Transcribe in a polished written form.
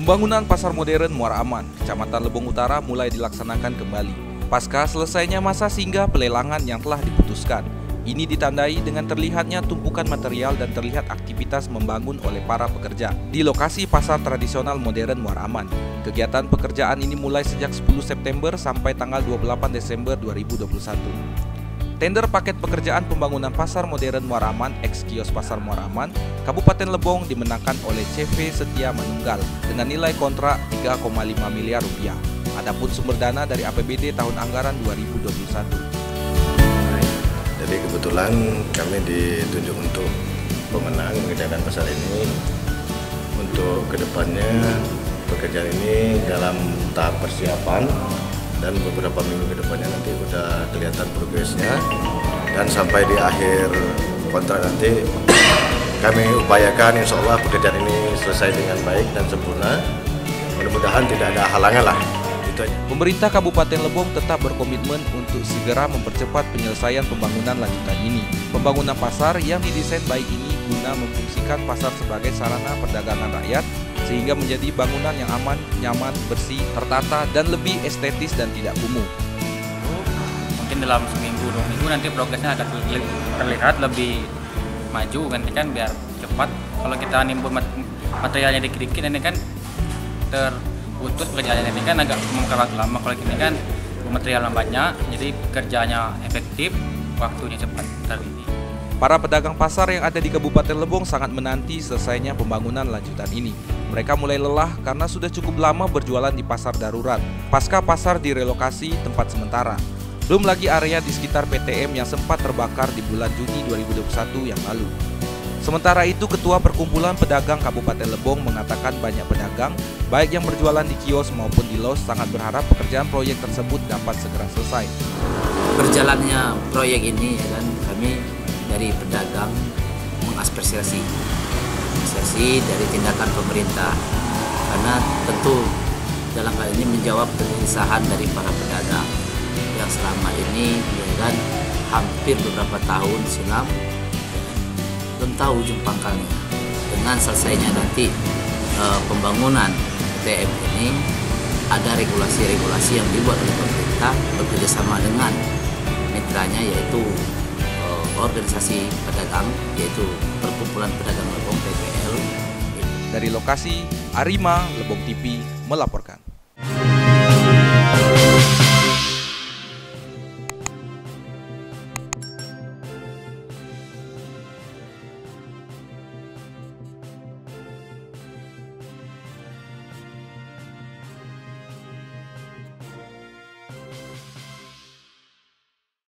Pembangunan pasar modern Muara Aman, Kecamatan Lebong Utara mulai dilaksanakan kembali. Pasca selesainya masa singgah pelelangan yang telah diputuskan. Ini ditandai dengan terlihatnya tumpukan material dan terlihat aktivitas membangun oleh para pekerja di lokasi pasar tradisional modern Muara Aman. Kegiatan pekerjaan ini mulai sejak 10 September sampai tanggal 28 Desember 2021. Tender paket pekerjaan pembangunan pasar modern Muara Aman ex-kios pasar Muara Aman, Kabupaten Lebong dimenangkan oleh CV Setia Manunggal dengan nilai kontrak 3,5 miliar rupiah. Adapun sumber dana dari APBD tahun anggaran 2021. Jadi kebetulan kami ditunjuk untuk pemenang mengerjakan pasar ini. Untuk kedepannya pekerjaan ini dalam tahap persiapan dan beberapa minggu ke depannya nanti udah kelihatan progresnya, dan sampai di akhir kontrak nanti kami upayakan insya Allah pekerjaan ini selesai dengan baik dan sempurna. Mudah-mudahan tidak ada halangan lah. Itu aja. Pemerintah Kabupaten Lebong tetap berkomitmen untuk segera mempercepat penyelesaian pembangunan lanjutan ini. Pembangunan pasar yang didesain baik ini guna memfungsikan pasar sebagai sarana perdagangan rakyat sehingga menjadi bangunan yang aman, nyaman, bersih, tertata, dan lebih estetis dan tidak kumuh. Mungkin dalam seminggu, 2 minggu nanti progresnya akan terlihat lebih maju kan biar cepat. Kalau kita nimbun materialnya dikit-dikit ini kan terputus pekerjaannya, ini kan agak memakan waktu lama. Kalau ini kan material banyak, jadi kerjanya efektif, waktunya cepat seperti ini. Para pedagang pasar yang ada di Kabupaten Lebong sangat menanti selesainya pembangunan lanjutan ini. Mereka mulai lelah karena sudah cukup lama berjualan di pasar darurat, pasca pasar direlokasi tempat sementara. Belum lagi area di sekitar PTM yang sempat terbakar di bulan Juni 2021 yang lalu. Sementara itu, Ketua Perkumpulan Pedagang Kabupaten Lebong mengatakan banyak pedagang, baik yang berjualan di kios maupun di los, sangat berharap pekerjaan proyek tersebut dapat segera selesai. Berjalannya proyek ini ya kan, kami dari pedagang mengapresiasi dari tindakan pemerintah, karena tentu dalam hal ini menjawab kegelisahan dari para pedagang yang selama ini ya kan hampir beberapa tahun silam belum tahu ujung pangkalnya. Dengan selesainya nanti pembangunan PTM ini, ada regulasi-regulasi yang dibuat oleh pemerintah bekerjasama dengan mitranya, yaitu organisasi pedagang, yaitu Perkumpulan Pedagang Lebong PPL. Dari lokasi, Arima, Lebong TV melaporkan.